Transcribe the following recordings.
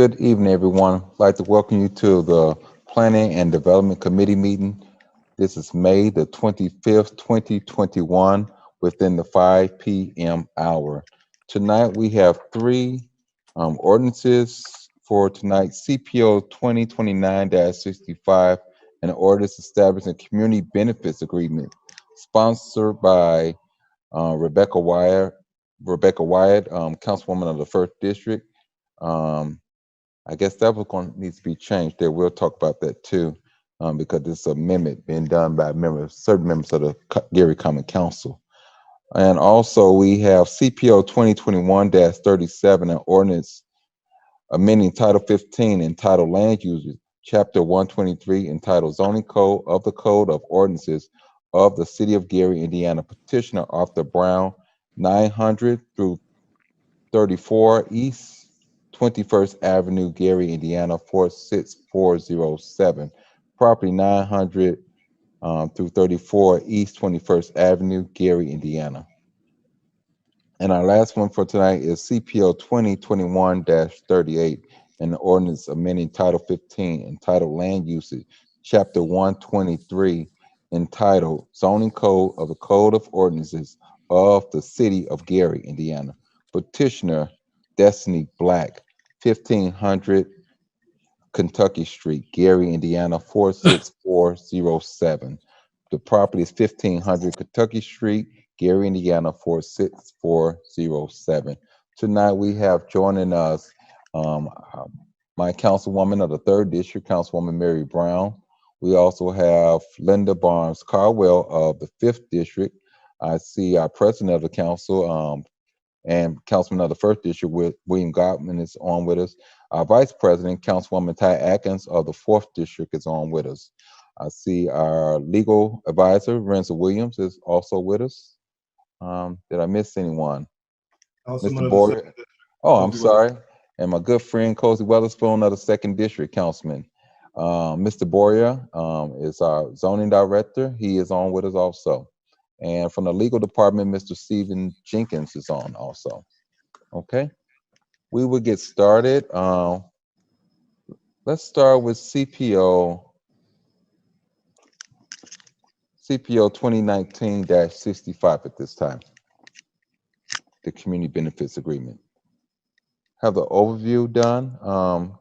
Good evening, everyone. I'd like to welcome you to the Planning and Development Committee meeting. This is May the 25th, 2021, within the 5 p.m. hour. Tonight, we have three ordinances for tonight: CPO 2029-65, an ordinance establishing a community benefits agreement sponsored by Rebecca Wyatt, Councilwoman of the First District. Um, I guess that was going to need to be changed there. We'll talk about that too, because this amendment being done by certain members of the Gary Common Council. And also we have CPO 2021-37, an ordinance amending Title 15 entitled Land Uses, Chapter 123 entitled Zoning Code of the Code of Ordinances of the City of Gary, Indiana. Petitioner Arthur Brown, 900 through 34 East 21st Avenue, Gary, Indiana, 46407. Property 900 through 34 East 21st Avenue, Gary, Indiana. And our last one for tonight is CPO 2021-38, an ordinance amending Title 15 entitled Land Usage, Chapter 123 entitled Zoning Code of the Code of Ordinances of the City of Gary, Indiana. Petitioner Destiny Black, 1500 Kentucky Street, Gary, Indiana, 46407. The property is 1500 Kentucky Street, Gary, Indiana, 46407. Tonight we have joining us my councilwoman of the 3rd District, Councilwoman Mary Brown. We also have Linda Barnes Carwell of the 5th District. I see our president of the council, and Councilman of the 1st District, William Gottman, is on with us. Our Vice President, Councilwoman Ty Atkins of the 4th District, is on with us. I see our legal advisor, Renzo Williams, is also with us. Did I miss anyone? Mr. Boyer? Oh, I'm sorry. And my good friend, Cozy Weatherspoon of the 2nd District, Councilman. Mr. Boyer is our zoning director. He is on with us also. And from the legal department, Mr. Stephen Jenkins is on also. Okay, we will get started. Let's start with CPO 2019-65 at this time, the Community Benefits Agreement. Have the overview done.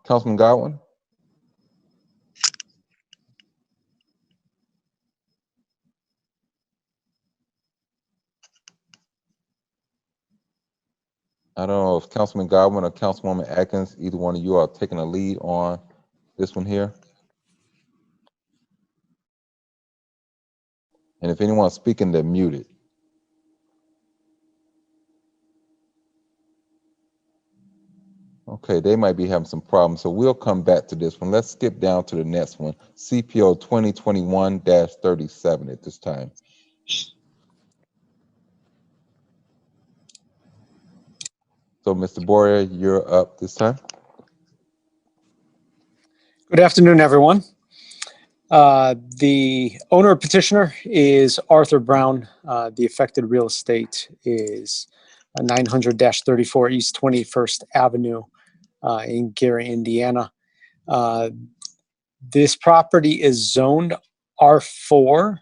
Councilman Godwin? I don't know if Councilman Godwin or Councilwoman Atkins, either one of you are taking a lead on this one here. And if anyone's speaking, they're muted. Okay, they might be having some problems, so we'll come back to this one. Let's skip down to the next one, CPO 2021-37 at this time. So, Mr. Boyer, you're up this time. Good afternoon, everyone. The owner petitioner is Arthur Brown. The affected real estate is 900-34 East 21st Avenue in Gary, Indiana. This property is zoned R4,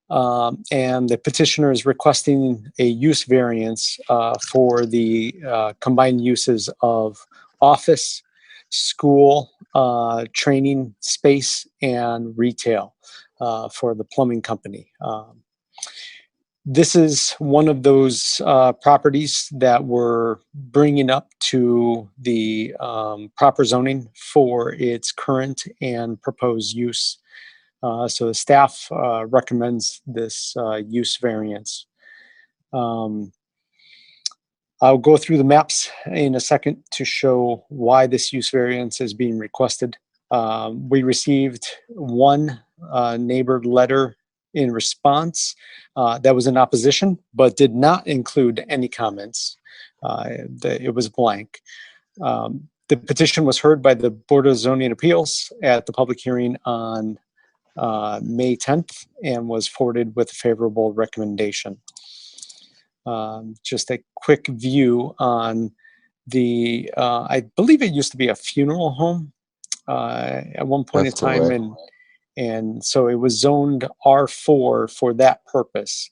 and the petitioner is requesting a use variance for the combined uses of office, school, training space, and retail for the plumbing company. This is one of those properties that we're bringing up to the proper zoning for its current and proposed use. So the staff recommends this use variance. I'll go through the maps in a second to show why this use variance is being requested. We received one neighbor letter in response that was in opposition, but did not include any comments. It was blank. The petition was heard by the Board of Zoning Appeals at the public hearing on May 10th and was forwarded with a favorable recommendation. Just a quick view on I believe it used to be a funeral home at one point in That's time, correct. and so it was zoned R4 for that purpose.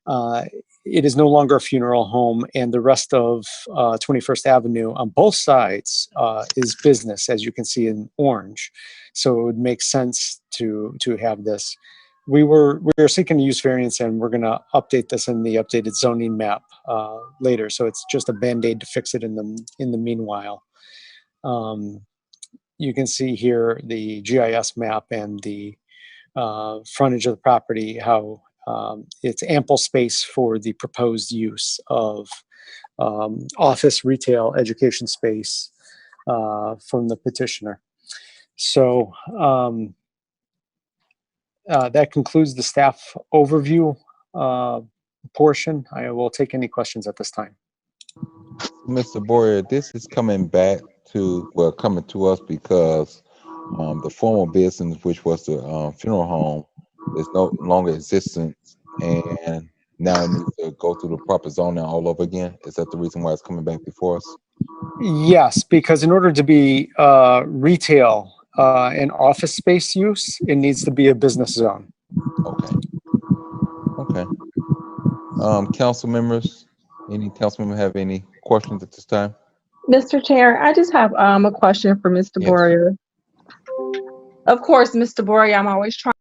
Uh, it is no longer a funeral home, and the rest of 21st Avenue on both sides is business, as you can see in orange. So it would make sense to have this. We were seeking a use variance, and we're going to update this in the updated zoning map later. So it's just a band-aid to fix it in the meanwhile. You can see here the GIS map and the frontage of the property, how it's ample space for the proposed use of office, retail, education space from the petitioner. So that concludes the staff overview portion. I will take any questions at this time. Mr. Boyer, this is coming to us because the former business, which was the funeral home, is no longer existent, and now it needs to go through the proper zoning all over again. Is that the reason why it's coming back before us? Yes, because in order to be retail and office space use, it needs to be a business zone. Okay. Okay. Council members, any council member have any questions at this time? Mr. Chair, I just have a question for Mr. Yes. Boyer. Of course, Mr. Boyer, I'm always trying.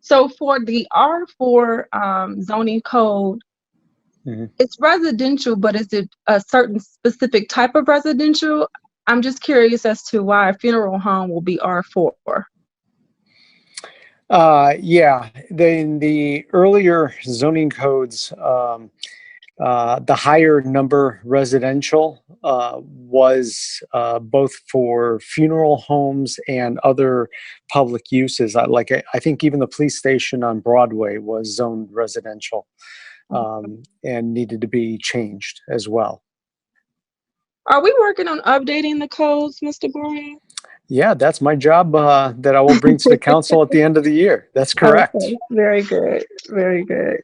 So for the R4 zoning code, it's residential, but is it a certain specific type of residential? I'm just curious as to why a funeral home will be R4. Yeah, in the earlier zoning codes, the higher number residential was both for funeral homes and other public uses. Like I think even the police station on Broadway was zoned residential and needed to be changed as well. Are we working on updating the codes, Mr. Boyer? Yeah, that's my job that I will bring to the council at the end of the year. That's correct. Okay. Very good. Very good.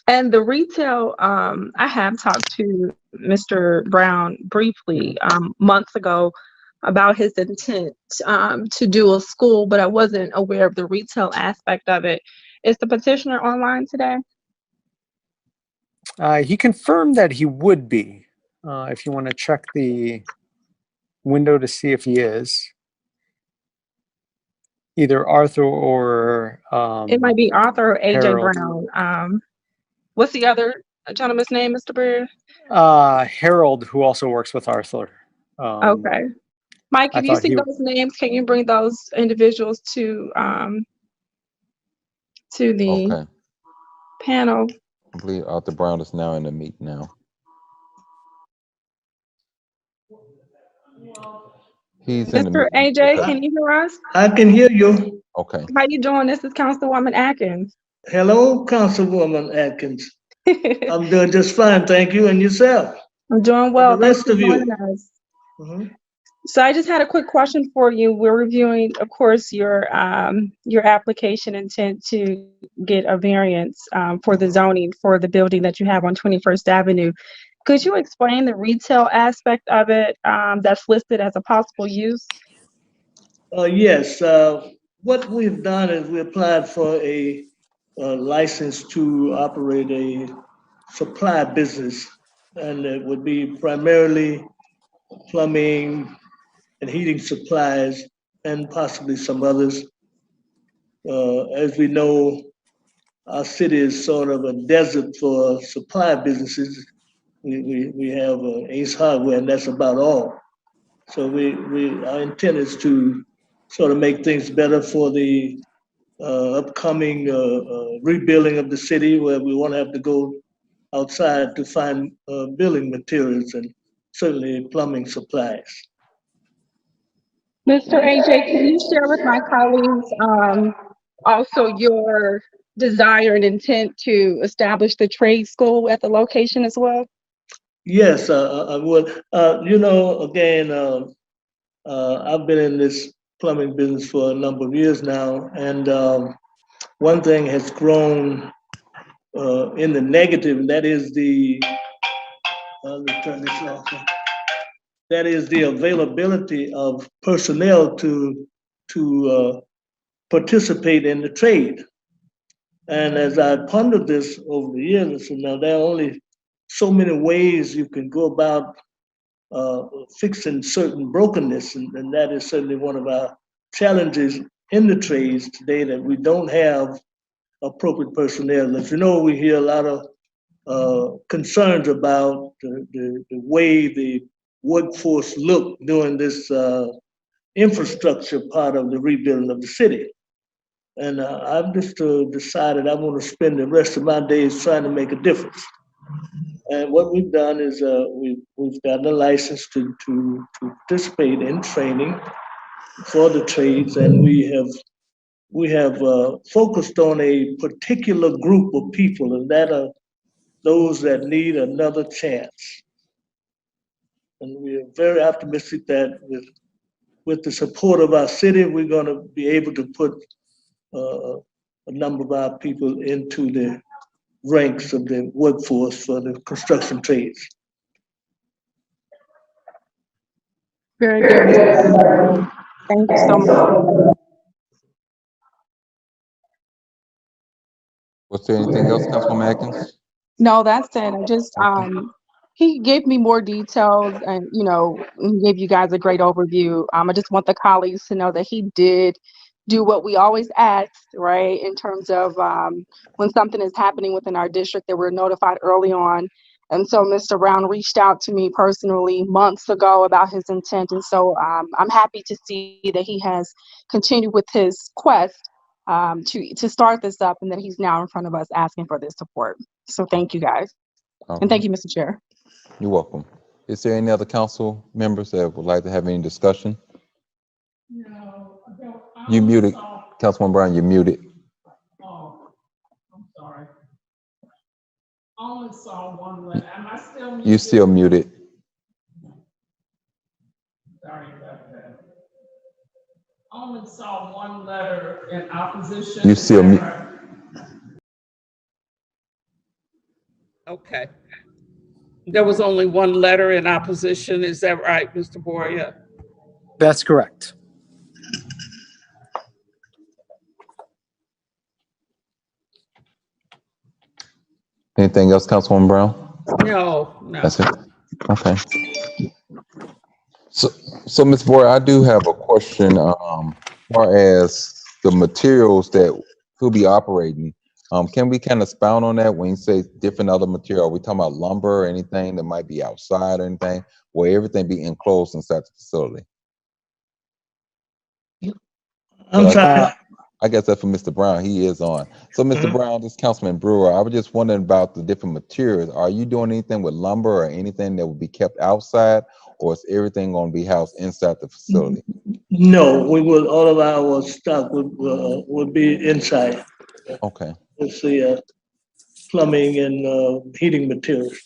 And the retail, I have talked to Mr. Brown briefly months ago about his intent to do a school, but I wasn't aware of the retail aspect of it. Is the petitioner online today? He confirmed that he would be. If you want to check the window to see if he is. Either Arthur or it might be Arthur or AJ Harold. Brown. What's the other gentleman's name, Mr. Bird? Harold, who also works with Arthur. Okay. Mike, if you see those names, can you bring those individuals to the panel? I believe Arthur Brown is now in the meet now. He's in the Mr. meeting. AJ, can you hear us? I can hear you. Okay. How you doing? This is Councilwoman Atkins. Hello, Councilwoman Atkins. I'm doing just fine, thank you. And yourself? I'm doing well. The rest of you. So I just had a quick question for you. We're reviewing, of course, your application intent to get a variance for the zoning for the building that you have on 21st Avenue. Could you explain the retail aspect of it that's listed as a possible use? Yes. What we've done is we applied for a license to operate a supply business, and it would be primarily plumbing and heating supplies and possibly some others. As we know, our city is sort of a desert for supply businesses. We have Ace Hardware, and that's about all. So our intent is to sort of make things better for the upcoming rebuilding of the city, where we won't have to go outside to find building materials and certainly plumbing supplies. Mr. AJ, can you share with my colleagues also your desire and intent to establish the trade school at the location as well? Yes, I would. You know, again, I've been in this plumbing business for a number of years now, and one thing has grown in the negative, and that is the let me turn this off. That is the availability of personnel to participate in the trade. And as I pondered this over the years, I said, now there are only so many ways you can go about fixing certain brokenness, and that is certainly one of our challenges in the trades today, that we don't have appropriate personnel. As you know, we hear a lot of concerns about the way the workforce looked during this infrastructure part of the rebuilding of the city. And I've just decided I want to spend the rest of my days trying to make a difference. And what we've done is we've gotten a license to participate in training for the trades, and we have focused on a particular group of people, and that are those that need another chance. And we are very optimistic that with the support of our city, we're going to be able to put a number of our people into the ranks of the workforce for the construction trades. Very good, Mr. President. Thank you so much. Was there anything else, Councilwoman Atkins? No, that's it. I just, Okay. he gave me more details and, you know, he gave you guys a great overview. I just want the colleagues to know that he did do what we always ask, right? In terms of when something is happening within our district, that we're notified early on. And so Mr. Brown reached out to me personally months ago about his intent. And so I'm happy to see that he has continued with his quest to start this up, and that he's now in front of us asking for this support. So thank you guys. And thank you, Mr. Chair. You're welcome. Is there any other council members that would like to have any discussion? No, I don't. You muted, Councilwoman Brown, you're muted. Oh, I'm sorry. I only saw one letter. Am I still muted? You still muted. Sorry about that. I only saw one letter in opposition. You still Is that mute. right? Okay. There was only one letter in opposition. Is that right, Mr. Boria? That's correct. Anything else, Councilwoman Brown? No, no. That's it? Okay. So Ms. Boyer, I do have a question, as far as the materials that will be operating. Can we kind of expound on that when you say different other material? Are we talking about lumber or anything that might be outside or anything? Will everything be enclosed inside the facility? I'm sorry. I guess that's for Mr. Brown. He is on. So Mr. Brown, this is Councilman Brewer. I was just wondering about the different materials. Are you doing anything with lumber or anything that will be kept outside, or is everything going to be housed inside the facility? No, we will, all of our stock would be inside. Okay, It's the plumbing and heating materials.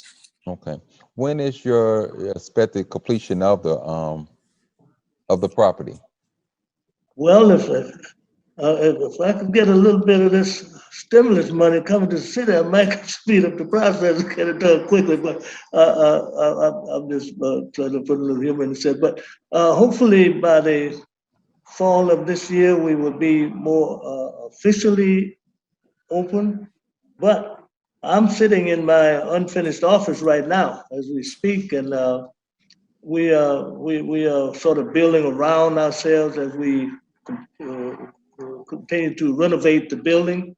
okay. When is your expected completion of the property? Well, if I could get a little bit of this stimulus money coming to the city, I might speed up the process and get it done quickly. But I'm just trying to put a little humor in the set. But hopefully by the fall of this year, we will be more officially open. But I'm sitting in my unfinished office right now as we speak, and we are sort of building around ourselves as we continue to renovate the building.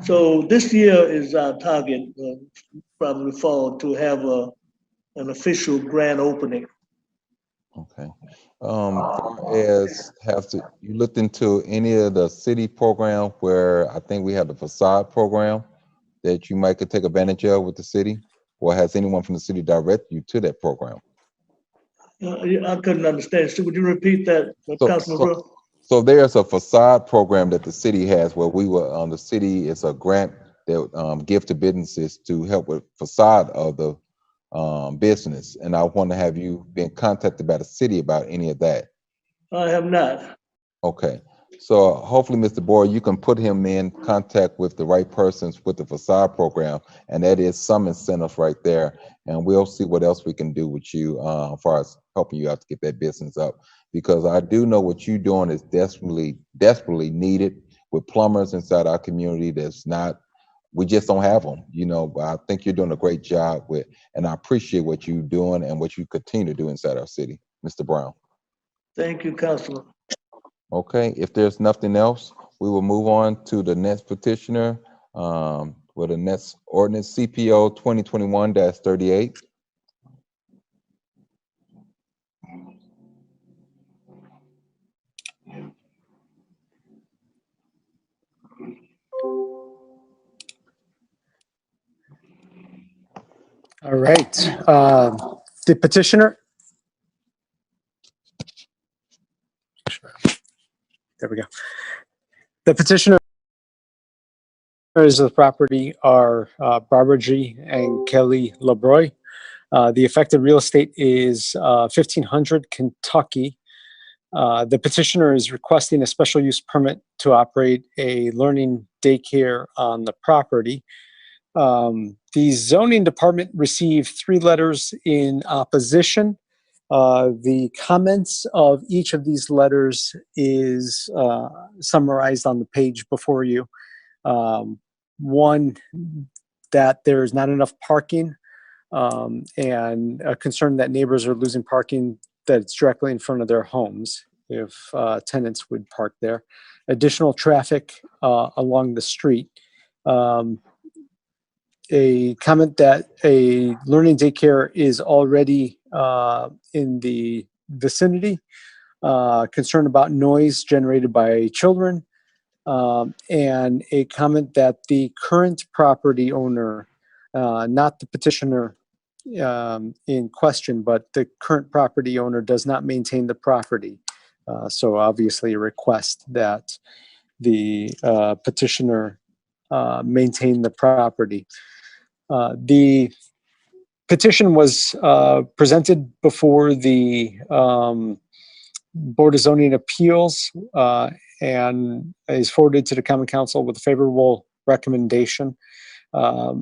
So this year is our target, probably fall, to have an official grand opening. Okay. As you looked into any of the city program where I think we have the facade program that you might could take advantage of with the city, or has anyone from the city direct you to that program? I couldn't understand. So would you repeat that, Councilman Brewer? So there's a facade program that the city has where we were the city is a grant that give to businesses to help with facade of the business. And I want to have you been contacted by the city about any of that. I have not. Okay. So hopefully, Mr. Boyd, you can put him in contact with the right persons with the facade program, and that is some incentive right there. And we'll see what else we can do with you as far as helping you out to get that business up. Because I do know what you're doing is desperately needed with plumbers inside our community. We just don't have them, but I think you're doing a great job and I appreciate what you're doing and what you continue to do inside our city, Mr. Brown. Thank you, Councilman. Okay, if there's nothing else, we will move on to the next petitioner, with the next ordinance CPO 2021-38. All right. The petitioner. There we go. The petitioners of the property are Barbara G. and Kelly LeBroy. The affected real estate is 1500 Kentucky. The petitioner is requesting a special use permit to operate a learning daycare on the property. The zoning department received 3 letters in opposition. The comments of each of these letters is summarized on the page before you. One, that there's not enough parking, and a concern that neighbors are losing parking that's directly in front of their homes if tenants would park there. Additional traffic along the street. A comment that a learning daycare is already in the vicinity, concern about noise generated by children, and a comment that the current property owner, not the petitioner in question, but the current property owner does not maintain the property. So obviously a request that the petitioner maintain the property. The petition was presented before the Board of Zoning Appeals and is forwarded to the Common Council with a favorable recommendation.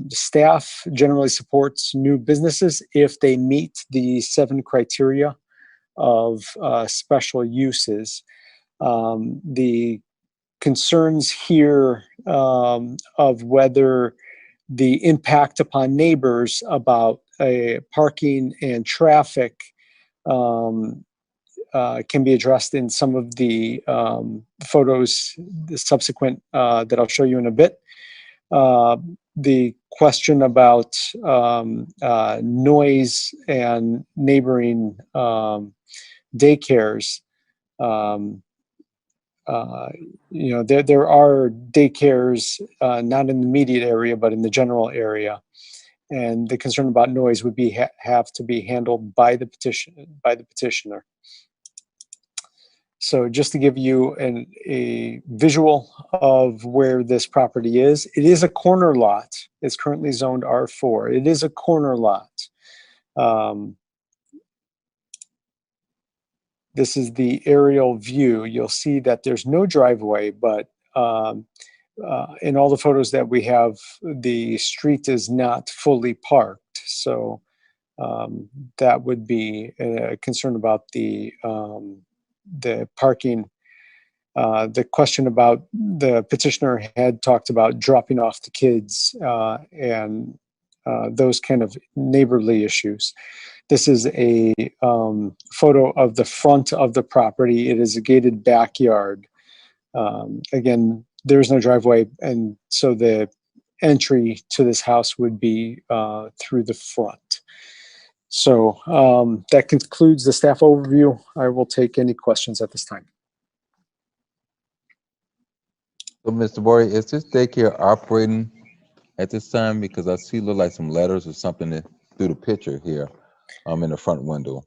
Staff generally supports new businesses if they meet the 7 criteria of special uses. The concerns here of whether the impact upon neighbors about parking and traffic can be addressed in some of the photos, the subsequent that I'll show you in a bit. The question about noise and neighboring daycares. There are daycares not in the immediate area, but in the general area, and the concern about noise would have to be handled by the petitioner. So just to give you a visual of where this property is, it is a corner lot. It's currently zoned R4. It is a corner lot. This is the aerial view. You'll see that there's no driveway, but in all the photos that we have, the street is not fully parked. So that would be a concern about the parking. The question about the petitioner had talked about dropping off the kids and those kind of neighborly issues. This is a photo of the front of the property. It is a gated backyard. Again, there's no driveway, and so the entry to this house would be through the front. So that concludes the staff overview. I will take any questions at this time. So, Mr. Boyd, is this daycare operating at this time? Because I see look like some letters or something through the picture here in the front window.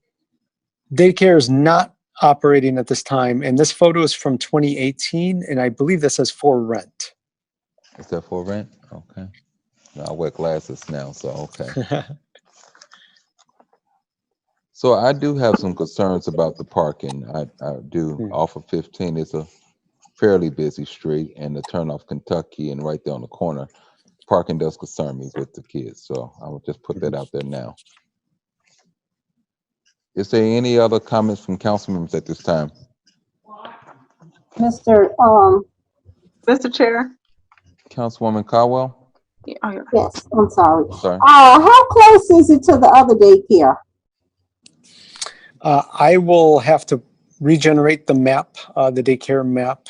Daycare is not operating at this time, and this photo is from 2018, and I believe this says for rent. Is that for rent? Okay. No, I wear glasses now, so okay. So I do have some concerns about the parking. I do. Off of 15, it's a fairly busy street, and the turn off Kentucky and right there on the corner. Parking does concern me with the kids, so I will just put that out there now. Is there any other comments from council members at this time? Mr. Mr. Chair? Councilwoman Caldwell? Yeah, oh, yeah. Yes, I'm sorry. Sorry. How close is it to the other daycare? I will have to regenerate the map, the daycare map,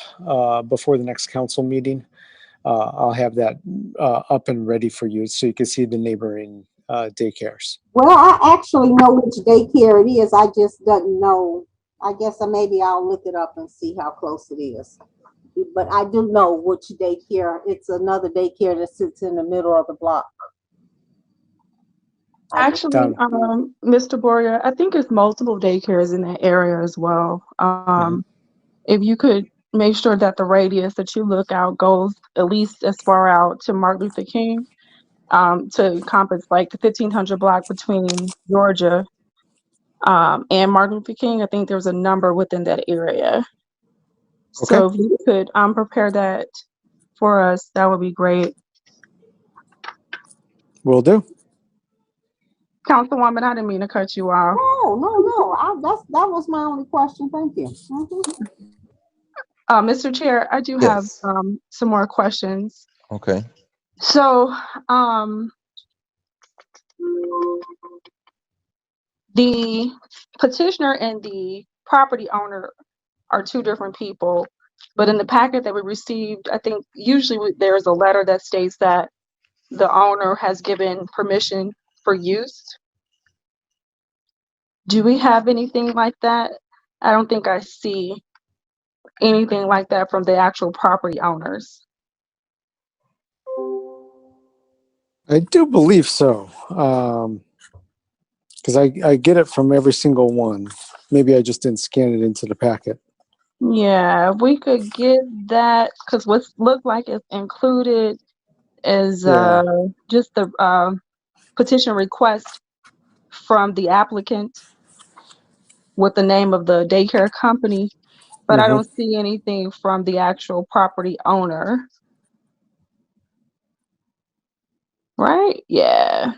before the next council meeting. I'll have that up and ready for you so you can see the neighboring daycares. Well, I actually know which daycare it is. I just don't know. I guess maybe I'll look it up and see how close it is. But I do know which daycare. It's another daycare that sits in the middle of the block. Actually, Mr. Boria, I think it's multiple daycares in that area as well. If you could make sure that the radius that you look out goes at least as far out to Martin Luther King, to encompass like the 1500 block between Georgia and Martin Luther King. I think there's a number within that area. Okay. So if you could prepare that for us, that would be great. Will do. Councilwoman, I didn't mean to cut you off. No. That was my only question. Thank you. Mr. Chair, I do have Yes. some more questions. Okay. So, the petitioner and the property owner are two different people, but in the packet that we received, I think usually there's a letter that states that the owner has given permission for use. Do we have anything like that? I don't think I see anything like that from the actual property owners. I do believe so. Because I get it from every single one. Maybe I just didn't scan it into the packet. Yeah, we could get that, because what looked like it's included is Yeah. just the petition request from the applicant with the name of the daycare company, but I don't see anything from the actual property owner. Right? Yeah.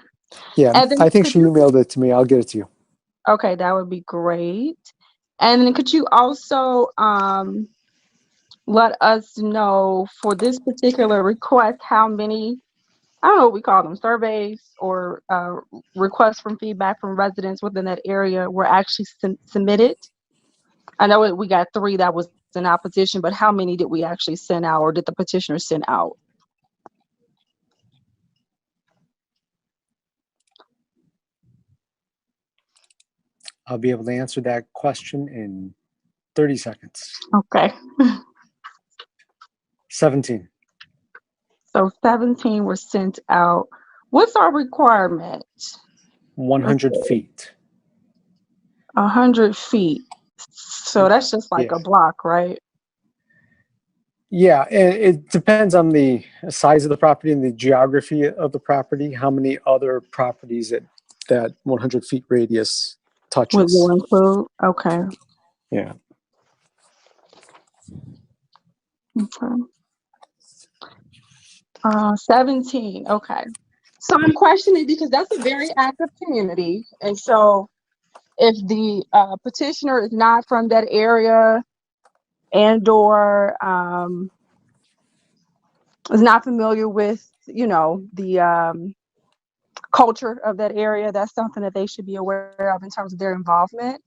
Yeah, And then I think could she you- emailed it to me. I'll get it to you. Okay, that would be great. And then could you also let us know for this particular request how many, I don't know what we call them, surveys or requests from feedback from residents within that area were actually submitted? I know we got 3 that was in opposition, but how many did we actually send out, or did the petitioner send out? I'll be able to answer that question in 30 seconds. Okay. 17. So 17 were sent out. What's our requirement? 100 feet. 100 feet. So that's just like Yeah. a block, right? Yeah, and it depends on the size of the property and the geography of the property, how many other properties that 100 feet radius Would touches. you include? Okay. Yeah. Okay. 17. Okay. So I'm questioning because that's a very active community. And so if the petitioner is not from that area and or is not familiar with, the culture of that area, that's something that they should be aware of in terms of their involvement.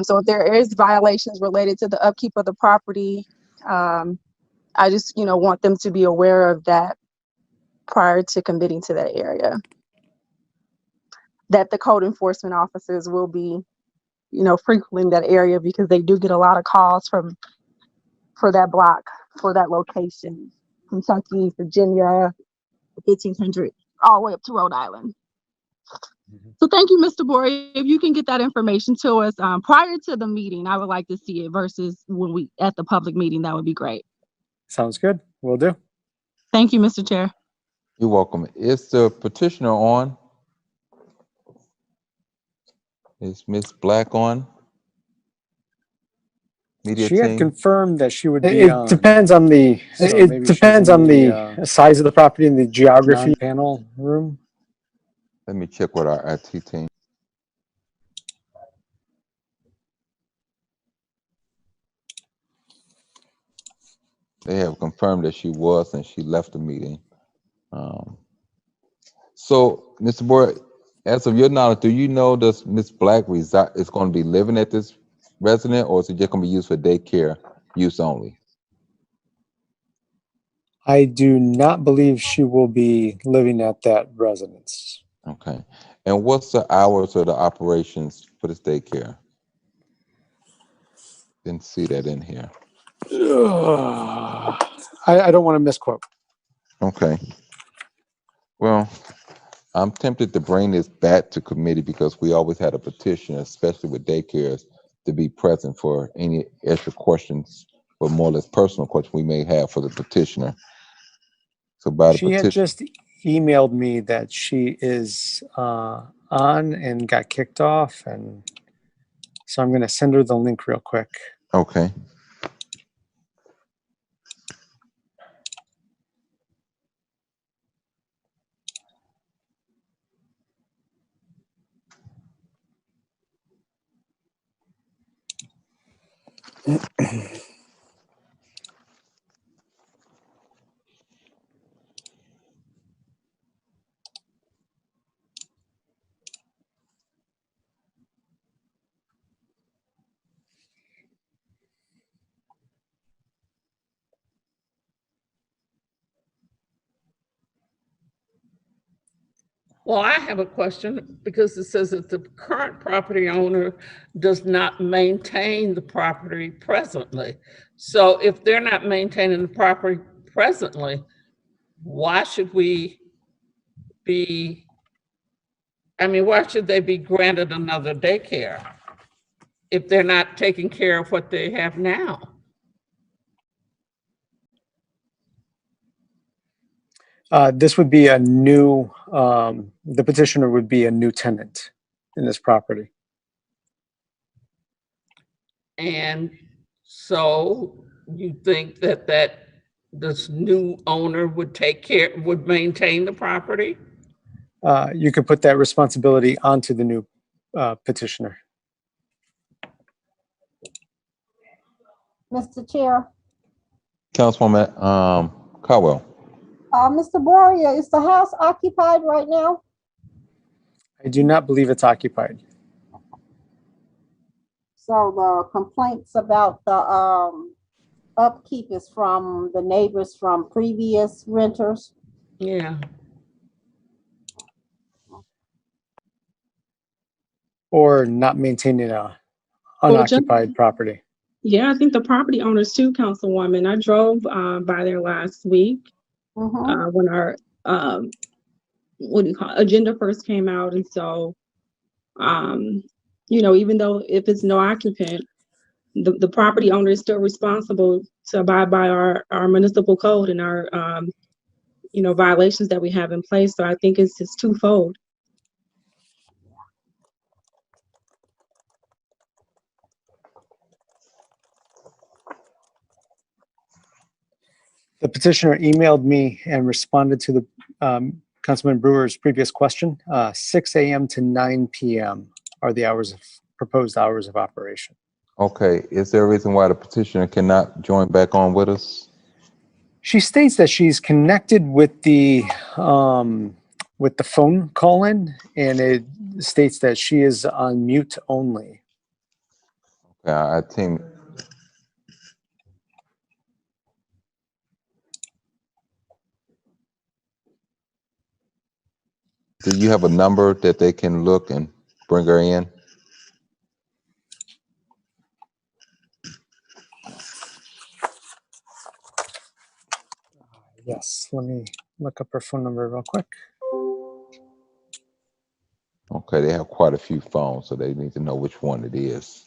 So if there is violations related to the upkeep of the property, I just, want them to be aware of that prior to committing to that area. That the code enforcement officers will be, frequenting that area because they do get a lot of calls for that block, for that location. Kentucky, Virginia, 1500, all the way up to Rhode Island. So thank you, Mr. Boria. If you can get that information to us prior to the meeting, I would like to see it versus when we at the public meeting. That would be great. Sounds good. Will do. Thank you, Mr. Chair. You're welcome. Is the petitioner on? Is Ms. Black on? media She had team? confirmed that she would be It depends on the, So it depends on the size of the property and the geography. Panel room. Let me check with our IT team. They have confirmed that she was and she left the meeting. So, Mr. Boyd, as of your knowledge, do you know does Ms. Black reside is going to be living at this resident, or is it just going to be used for daycare use only? I do not believe she will be living at that residence. Okay. And what's the hours of the operations for this daycare? Didn't see that in here. I don't want to misquote. Okay. Well, I'm tempted to bring this back to committee because we always had a petition, especially with daycares, to be present for any extra questions or more or less personal questions we may have for the petitioner. So by the She had petition, just emailed me that she is on and got kicked off, and so I'm going to send her the link real quick. okay. Well, I have a question because it says that the current property owner does not maintain the property presently. So if they're not maintaining the property presently, why should we be, why should they be granted another daycare if they're not taking care of what they have now? This would be a new, the petitioner would be a new tenant in this property. And so you think that this new owner would would maintain the property? You could put that responsibility onto the new petitioner. Mr. Chair, Councilwoman Caldwell. Mr. Boria, is the house occupied right now? I do not believe it's occupied. So the complaints about the upkeep is from the neighbors from previous renters? Yeah. Or not maintaining a unoccupied property. Yeah, I think the property owners too, Councilwoman. I drove by there last week when our agenda first came out, and so even though if it's no occupant, the property owner is still responsible to abide by our municipal code and our violations that we have in place. So I think it's twofold. The petitioner emailed me and responded to the Councilman Brewer's previous question. 6 a.m. to 9 p.m. are the proposed hours of operation. Okay, is there a reason why the petitioner cannot join back on with us? She states that she's connected with the phone call-in, and it states that she is on mute only. I think. Do you have a number that they can look and bring her in? Yes, let me look up her phone number real quick. Okay, they have quite a few phones, so they need to know which one it is.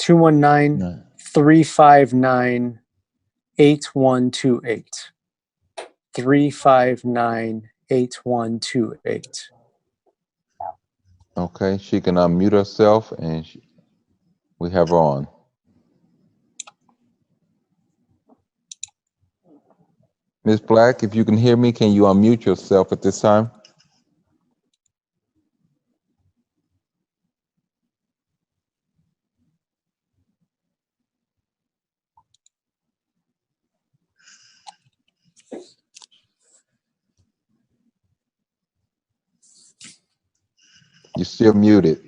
219-359-8128. 359-8128. Okay, she can unmute herself and we have her on. Ms. Black, if you can hear me, can you unmute yourself at this time? You're still muted.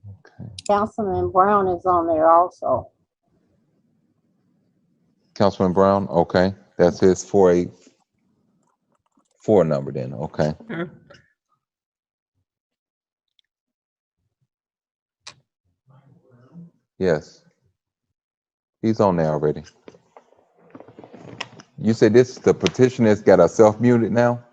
Okay. Councilman Brown is on there also. Councilman Brown, okay, that's his 484 number then, okay. Yes, he's on there already. You said the petitioner's got herself muted now?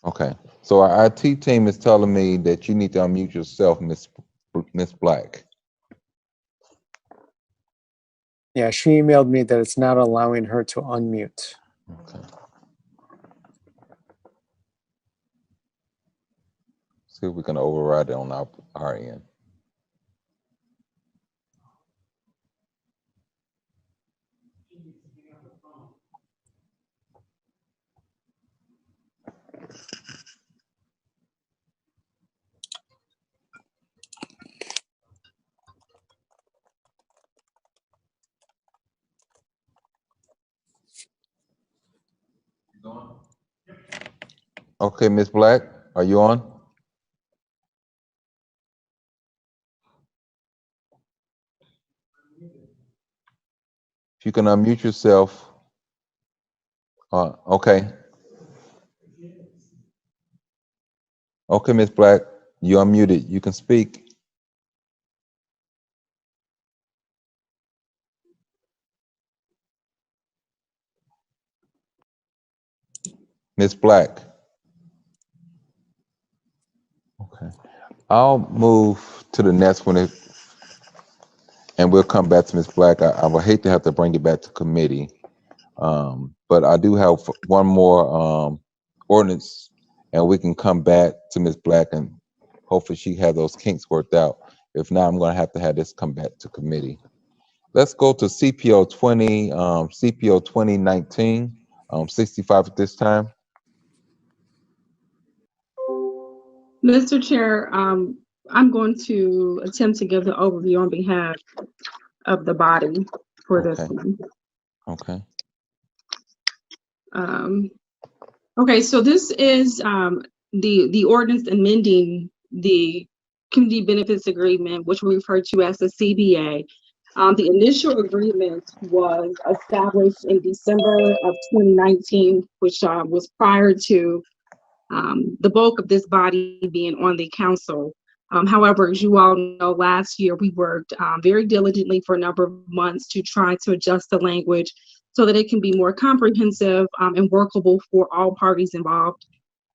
Okay, so our IT team is telling me that you need to unmute yourself, Miss Black. Yeah, she emailed me that it's not allowing her to unmute. Okay. See if we can override it on our end. Okay, Ms. Black, are you on? If you can unmute yourself. Okay. Okay, Ms. Black, you're unmuted. You can speak. Ms. Black. Okay. I'll move to the next one and we'll come back to Ms. Black. I would hate to have to bring it back to committee. But I do have one more ordinance and we can come back to Ms. Black and hopefully she has those kinks worked out. If not, I'm gonna have to have this come back to committee. Let's go to CPO 2019, 65 at this time. Mr. Chair, I'm going to attempt to give the overview on behalf of the body for this one. Okay. Okay, so this is the ordinance amending the Community Benefits Agreement, which we refer to as the CBA. The initial agreement was established in December of 2019, which was prior to the bulk of this body being on the council. However, as you all know, last year we worked very diligently for a number of months to try to adjust the language so that it can be more comprehensive and workable for all parties involved.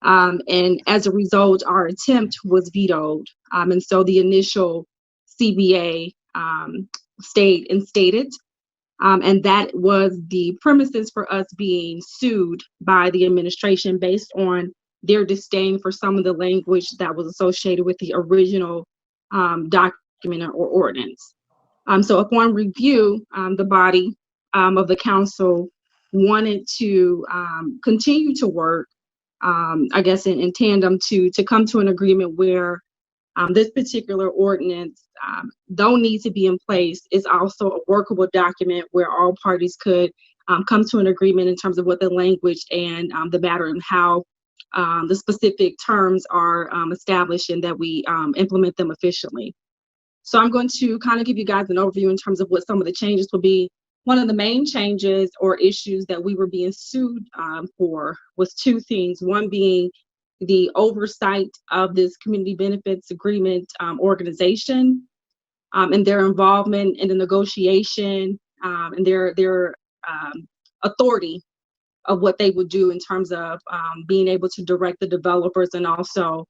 And as a result, our attempt was vetoed. And so the initial CBA stayed instated. And that was the premises for us being sued by the administration based on their disdain for some of the language that was associated with the original document or ordinance. So upon review, the body of the council wanted to continue to work, I guess in tandem to come to an agreement where this particular ordinance don't need to be in place. Is also a workable document where all parties could come to an agreement in terms of what the language and the matter and how the specific terms are established and that we implement them efficiently. So I'm going to kind of give you guys an overview in terms of what some of the changes will be. One of the main changes or issues that we were being sued for was two things. One being the oversight of this Community Benefits Agreement organization and their involvement in the negotiation and their authority of what they would do in terms of being able to direct the developers, and also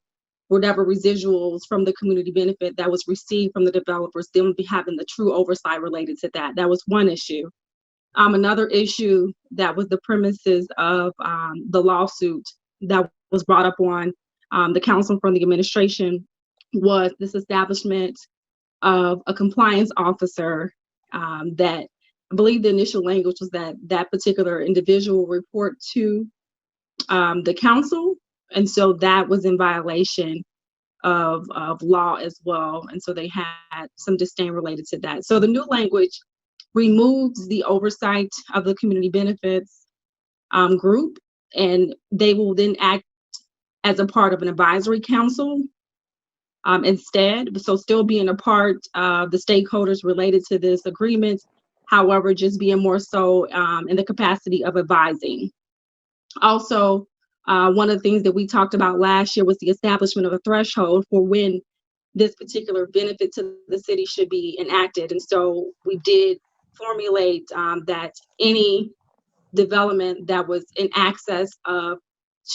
whatever residuals from the community benefit that was received from the developers, then be having the true oversight related to that. That was one issue. Another issue that was the premises of the lawsuit that was brought up on the council from the administration was this establishment of a compliance officer that I believe the initial language was that that particular individual report to the council. And so that was in violation of law as well. And so they had some disdain related to that. So the new language removes the oversight of the community benefits group, and they will then act as a part of an advisory council instead. So still being a part of the stakeholders related to this agreement, however, just being more so in the capacity of advising. Also, one of the things that we talked about last year was the establishment of a threshold for when this particular benefit to the city should be enacted. And so we did formulate that any development that was in excess of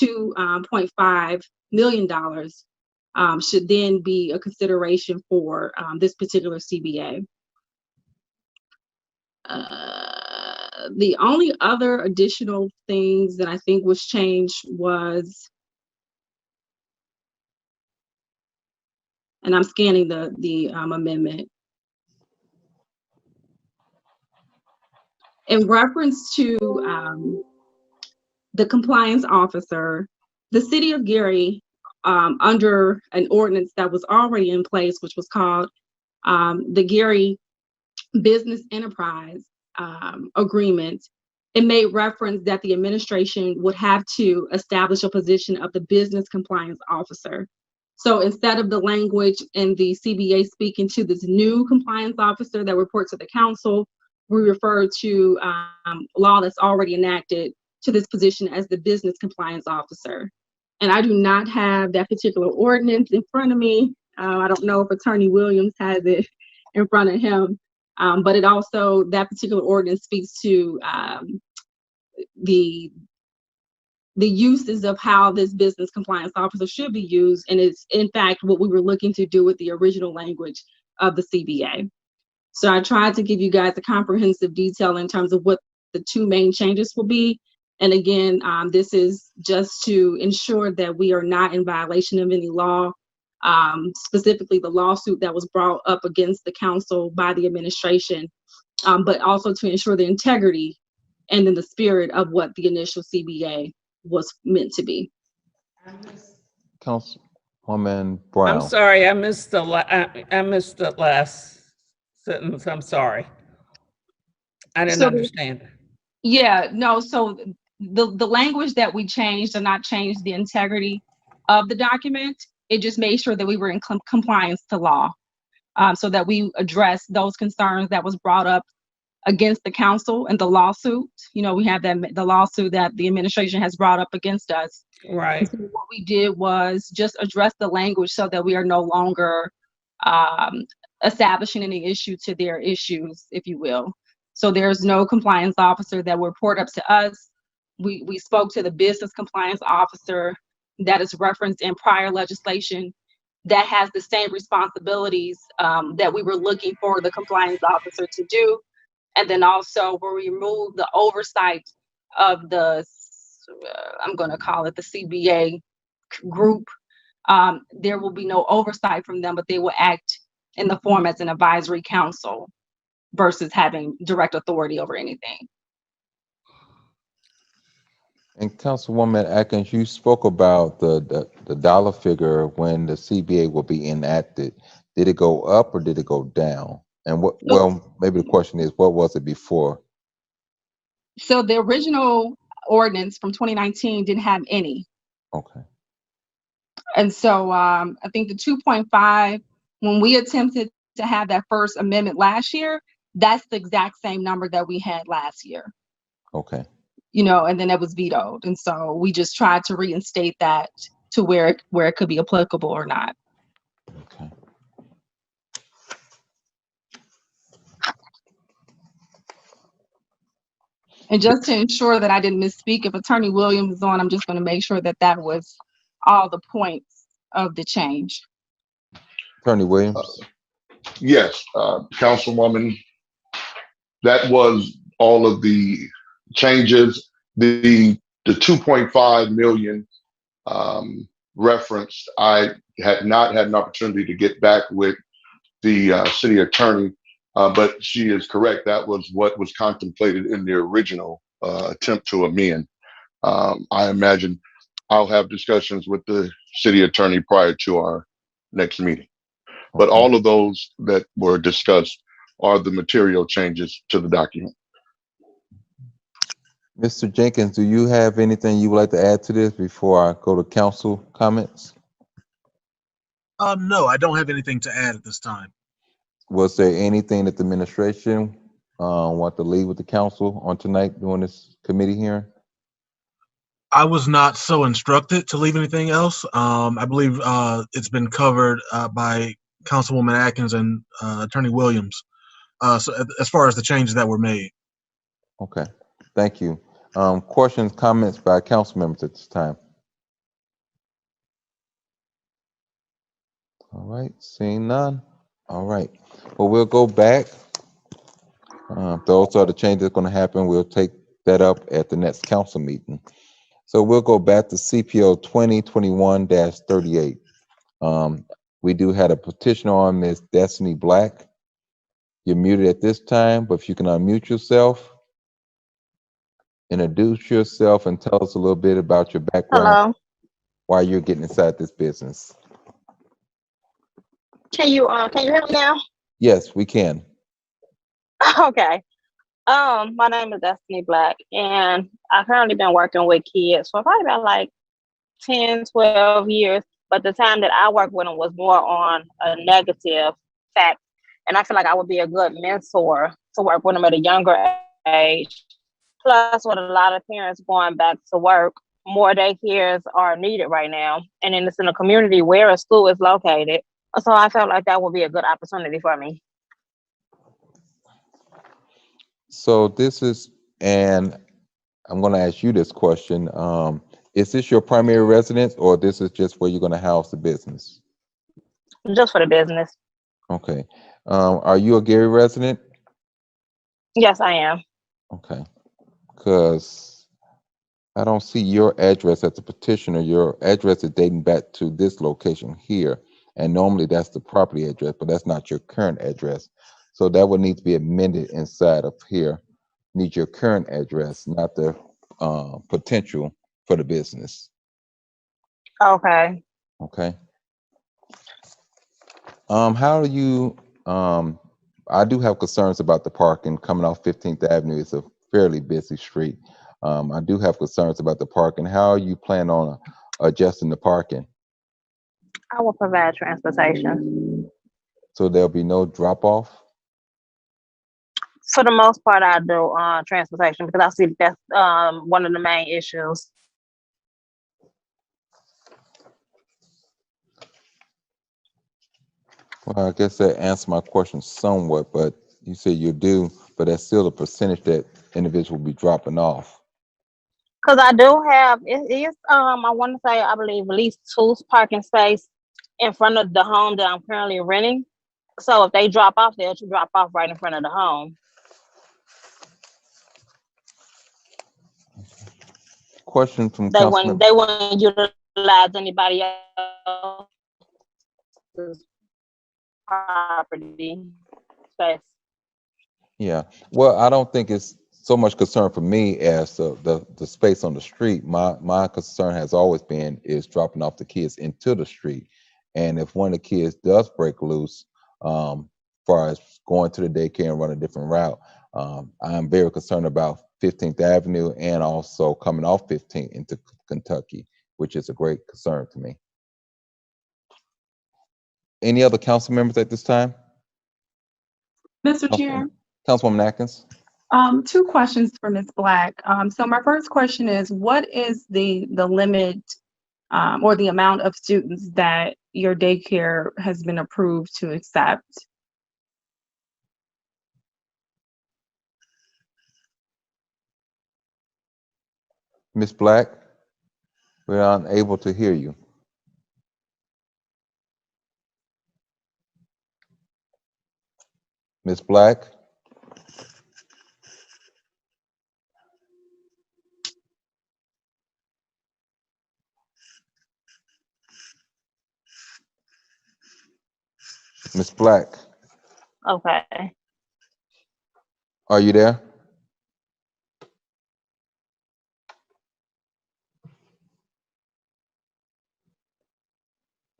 $2.5 million should then be a consideration for this particular CBA. The only other additional things that I think was changed was, and I'm scanning the amendment. In reference to the compliance officer, the city of Gary, under an ordinance that was already in place, which was called the Gary Business Enterprise Agreement, it made reference that the administration would have to establish a position of the business compliance officer. So instead of the language in the CBA speaking to this new compliance officer that reports to the council, we refer to law that's already enacted to this position as the business compliance officer. And I do not have that particular ordinance in front of me. I don't know if Attorney Williams has it in front of him, but it also, that particular ordinance speaks to the uses of how this business compliance officer should be used. And it's in fact what we were looking to do with the original language of the CBA. So I tried to give you guys a comprehensive detail in terms of what the two main changes will be. And again, this is just to ensure that we are not in violation of any law, specifically the lawsuit that was brought up against the council by the administration, but also to ensure the integrity and in the spirit of what the initial CBA was meant to be. Councilwoman Brown. I'm sorry, I missed the last sentence. I'm sorry. I didn't understand. Yeah, no, so the language that we changed did not change the integrity of the document. It just made sure that we were in compliance to law, so that we addressed those concerns that was brought up against the council and the lawsuit. You know, we have the lawsuit that the administration has brought up against us. Right. So what we did was just address the language so that we are no longer establishing any issue to their issues, if you will. So there's no compliance officer that will report up to us. We spoke to the business compliance officer that is referenced in prior legislation that has the same responsibilities that we were looking for the compliance officer to do. And then also we'll remove the oversight of the, I'm going to call it the CBA group. There will be no oversight from them, but they will act in the form as an advisory council versus having direct authority over anything. And Councilwoman Atkins, you spoke about the dollar figure when the CBA will be enacted. Did it go up or did it go down? And what, well, maybe the question is, what was it before? So the original ordinance from 2019 didn't have any. Okay. And so I think the 2.5, when we attempted to have that first amendment last year, that's the exact same number that we had last year. Okay. You know, and then it was vetoed. And so we just tried to reinstate that to where it could be applicable or not. Okay. And just to ensure that I didn't misspeak, if Attorney Williams is on, I'm just going to make sure that that was all the points of the change. Attorney Williams? Yes, Councilwoman, that was all of the changes. The 2.5 million referenced, I had not had an opportunity to get back with the city attorney, but she is correct. That was what was contemplated in the original attempt to amend. I imagine I'll have discussions with the city attorney prior to our next meeting. But all of those that were discussed are the material changes to the document. Mr. Jenkins, do you have anything you would like to add to this before I go to council comments? No, I don't have anything to add at this time. Was there anything that the administration want to leave with the council on tonight during this committee hearing? I was not so instructed to leave anything else. I believe it's been covered by Councilwoman Atkins and Attorney Williams. So as far as the changes that were made. Okay, thank you. Questions, comments by council members at this time? All right, seeing none. All right, well, we'll go back. Those are the changes that's going to happen. We'll take that up at the next council meeting. So we'll go back to CPO 2021-38. We do have a petitioner on, Ms. Destiny Black. You're muted at this time, but if you can unmute yourself, introduce yourself and tell us a little bit about your background. Hello. Why you're getting inside this business. Can you hear me now? Yes, we can. Okay. My name is Destiny Black, and I've currently been working with kids for probably about like 10, 12 years. But the time that I worked with them was more on a negative fact. And I feel like I would be a good mentor to work with them at a younger age. Plus, with a lot of parents going back to work, more daycares are needed right now. And then it's in a community where a school is located. So I felt like that would be a good opportunity for me. So this is, and I'm going to ask you this question. Is this your primary residence, or this is just where you're going to house the business? Just for the business. Okay. Are you a Gary resident? Yes, I am. Okay. Because I don't see your address as a petitioner. Your address is dating back to this location here. And normally that's the property address, but that's not your current address. So that would need to be amended inside of here. Need your current address, not the potential for the business. Okay. Okay. How do you, I do have concerns about the parking coming off 15th Avenue. It's a fairly busy street. I do have concerns about the parking. How are you planning on adjusting the parking? I will provide transportation. So there'll be no drop off? For the most part, I do transportation because I see that's one of the main issues. Well, I guess that answered my question somewhat, but you said you do, but that's still a percentage that individual will be dropping off. Because I do have, it is, I want to say, I believe at least 2 parking spaces in front of the home that I'm currently renting. So if they drop off, they'll drop off right in front of the home. Question from They Councilman. wouldn't utilize anybody else's property space. Yeah, well, I don't think it's so much concern for me as the space on the street. My concern has always been is dropping off the kids into the street. And if one of the kids does break loose, far as going to the daycare and run a different route, I'm very concerned about 15th Avenue and also coming off 15th into Kentucky, which is a great concern to me. Any other council members at this time? Mr. Chair, Councilwoman Atkins. 2 questions for Ms. Black. So my first question is, what is the limit or the amount of students that your daycare has been approved to accept? Ms. Black, we're unable to hear you. Ms. Black? Ms. Black, Okay. are you there?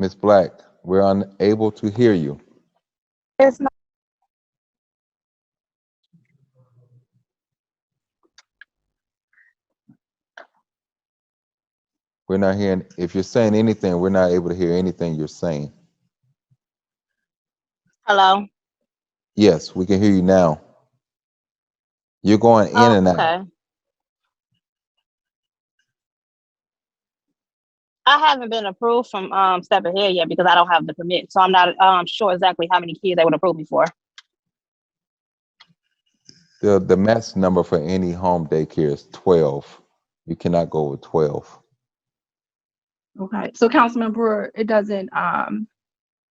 Ms. Black, we're unable to hear you. It's not. We're not hearing, if you're saying anything, we're not able to hear anything you're saying. Hello. Yes, we can hear you now. You're going in and out. Okay. I haven't been approved from Step Ahead yet because I don't have the permit, so I'm not sure exactly how many kids they would approve me for. The max number for any home daycare is 12. You cannot go over 12. Okay, so Councilman Brewer, it doesn't,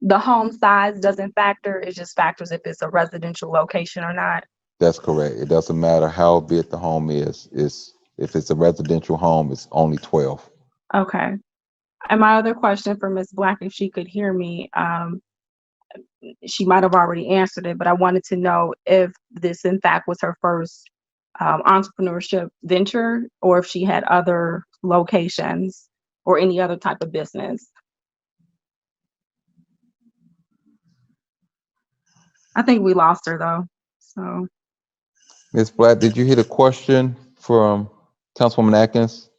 the home size doesn't factor, it just factors if it's a residential location or not? That's correct. It doesn't matter how big the home is. If it's a residential home, it's only 12. Okay. And my other question for Ms. Black, if she could hear me, she might have already answered it, but I wanted to know if this in fact was her first entrepreneurship venture, or if she had other locations or any other type of business. I think we lost her though, so. Ms. Black, did you hear the question from Councilwoman Atkins?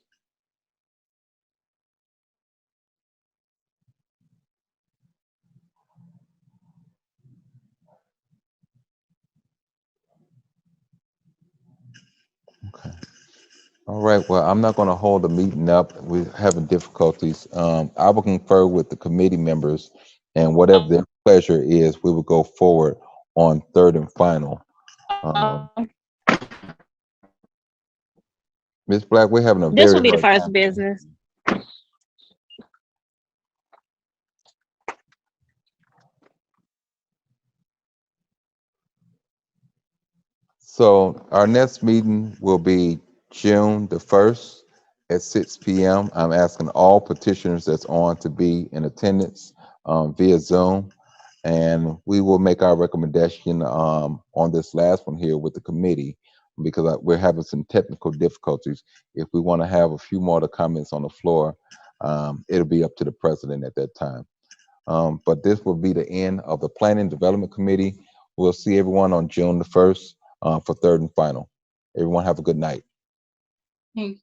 Okay. All right. Well, I'm not going to hold the meeting up. We're having difficulties. I will confer with the committee members, and whatever their pleasure is, we will go forward on third and final. Ms. Black, we're having a This very will be the hard first time. business. So our next meeting will be June the 1st at 6 p.m. I'm asking all petitioners that's on to be in attendance via Zoom. And we will make our recommendation on this last one here with the committee, because we're having some technical difficulties. If we want to have a few more of the comments on the floor, it'll be up to the president at that time. But this will be the end of the Planning Development Committee. We'll see everyone on June the 1st for third and final. Everyone have a good night. Thank you.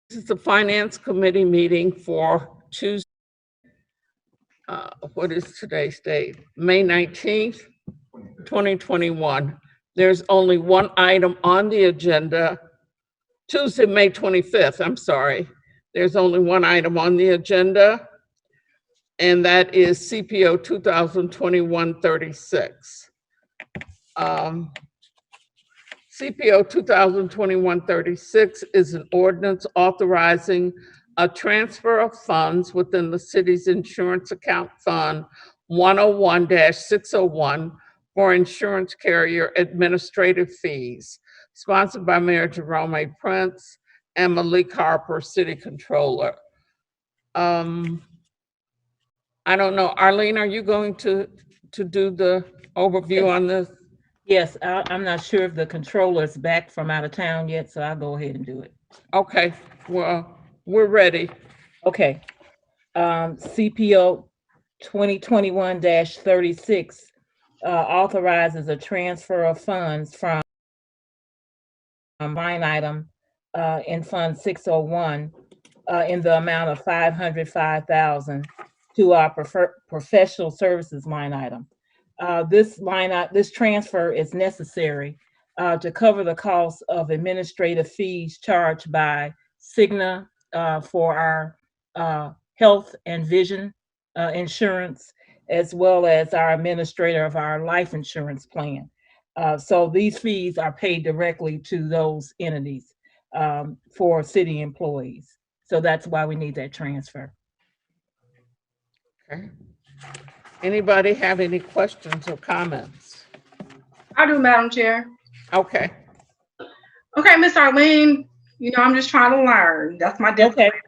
This is the Finance Committee meeting for Tuesday. What is today's date? May 19th, 2021. There's only one item on the agenda. Tuesday, May 25th, I'm sorry. There's only one item on the agenda, and that is CPO 2021-36. CPO 2021-36 is an ordinance authorizing a transfer of funds within the city's insurance account fund 101-601 for insurance carrier administrative fees, sponsored by Mayor Jerome A. Prince and Malik Harper, City Controller. I don't know, Arlene, are you going to do the overview on this? Yes, I'm not sure if the controller's back from out of town yet, so I'll go ahead and do it. Okay, well, we're ready. Okay. CPO 2021-36 authorizes a transfer of funds from a line item in Fund 601 in the amount of $505,000 to our professional services line item. This transfer is necessary to cover the cost of administrative fees charged by Cigna for our health and vision insurance, as well as our administrator of our life insurance plan. So these fees are paid directly to those entities for city employees. So that's why we need that transfer. Okay. Anybody have any questions or comments? I do, Madam Chair. Okay. Okay, Miss Arlene, you know, I'm just trying to learn. That's my discipline. Okay.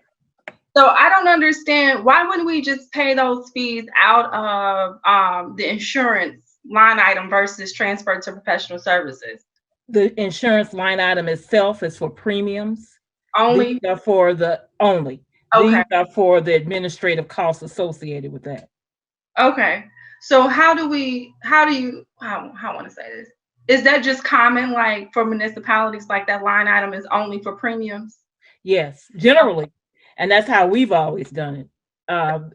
So I don't understand, why wouldn't we just pay those fees out of the insurance line item versus transfer to professional services? The insurance line item itself is for premiums. Only? These are for the only. Okay. These are for the administrative costs associated with that. Okay. So how do you, how I want to say this? Is that just common, like for municipalities, like that line item is only for premiums? Yes, generally. And that's how we've always done it.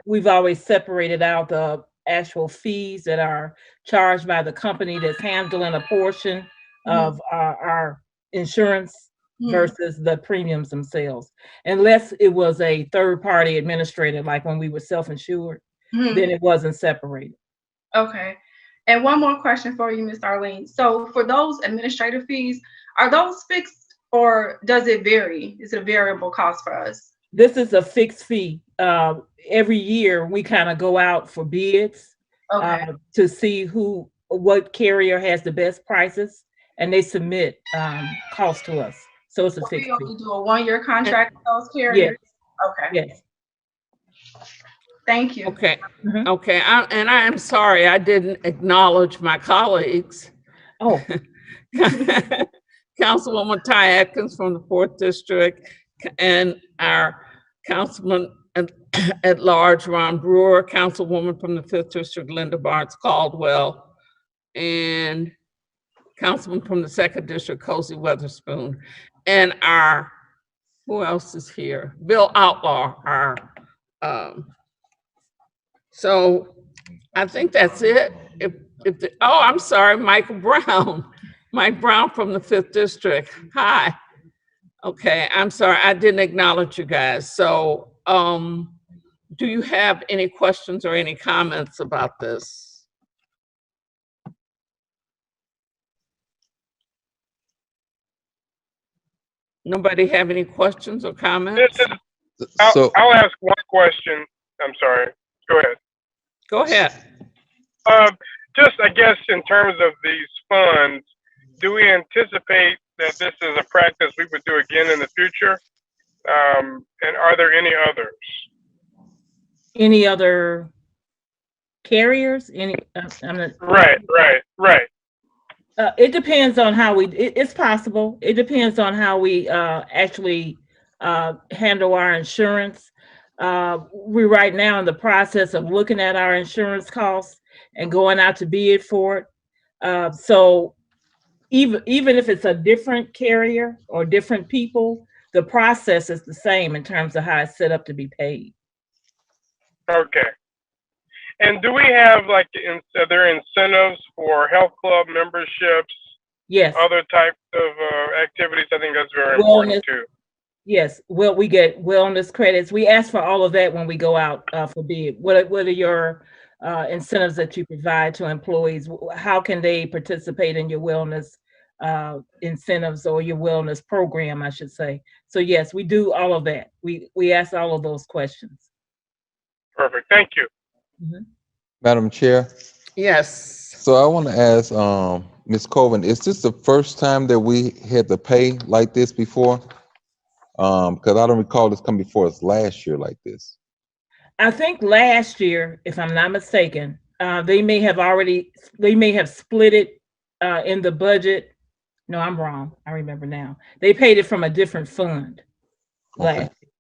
We've always separated out the actual fees that are charged by the company that's handling a portion of our insurance versus the premiums themselves. Unless it was a third-party administrator, like when we were self-insured, then it wasn't separated. Okay. And one more question for you, Ms. Arlene. So for those administrative fees, are those fixed or does it vary? Is it a variable cost for us? This is a fixed fee. Every year we kind of go out for bids to see what carrier has the best prices, and they submit costs to us. So it's a fixed fee. We only do a one-year contract with those carriers? Yes. Okay. Yes. Thank you. Okay. Okay. And I am sorry I didn't acknowledge my colleagues. Oh. Councilwoman Ty Atkins from the 4th District and our Councilman at Large Ron Brewer, Councilwoman from the 5th District Linda Barnes Caldwell, and Councilman from the 2nd District Cozy Weatherspoon, and who else is here? Bill Outlaw, so I think that's it. I'm sorry, Michael Brown. Mike Brown from the 5th District. Hi. Okay, I'm sorry, I didn't acknowledge you guys. So do you have any questions or any comments about this? Nobody have any questions or comments? I'll ask one question. I'm sorry. Go ahead. Go ahead. Just, I guess, in terms of these funds, do we anticipate that this is a practice we would do again in the future? And are there any others? Any other carriers? Right. It depends on how it's possible. It depends on how we actually handle our insurance. We're right now in the process of looking at our insurance costs and going out to bid for it. So even if it's a different carrier or different people, the process is the same in terms of how it's set up to be paid. Okay. And do we have like, are there incentives for health club memberships, Yes. other types of activities? I think that's very Wellness. important too. Yes, well, we get wellness credits. We ask for all of that when we go out for bid. What are your incentives that you provide to employees? How can they participate in your wellness incentives or your wellness program, I should say? So yes, we do all of that. We ask all of those questions. Perfect. Thank you. Madam Chair, Yes. so I want to ask Ms. Colvin, is this the first time that we had to pay like this before? Because I don't recall this come before us last year like this. I think last year, if I'm not mistaken, they may have split it in the budget. No, I'm wrong. I remember now. They paid it from a different fund last year.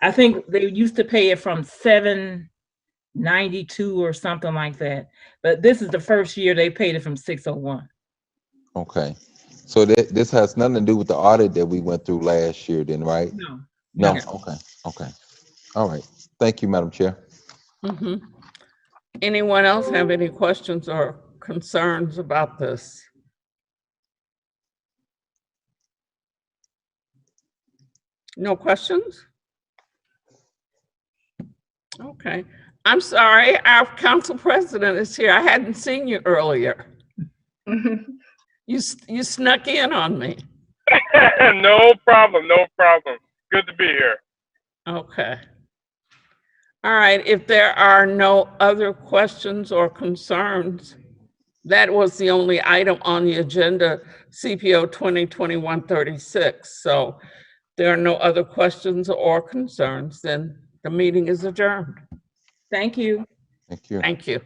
I think they used to pay it from 792 or something like that. But this is the first year they paid it from 601. Okay. So this has nothing to do with the audit that we went through last year then, right? No. No. Okay. Okay. All right. Thank you, Madam Chair. Anyone else have any questions or concerns about this? No questions? Okay. I'm sorry, our council president is here. I hadn't seen you earlier. You snuck in on me. No problem. No problem. Good to be here. Okay. All right, if there are no other questions or concerns, that was the only item on the agenda, CPO 2021-36. So there are no other questions or concerns, then the meeting is adjourned. Thank you. Thank you. Thank you.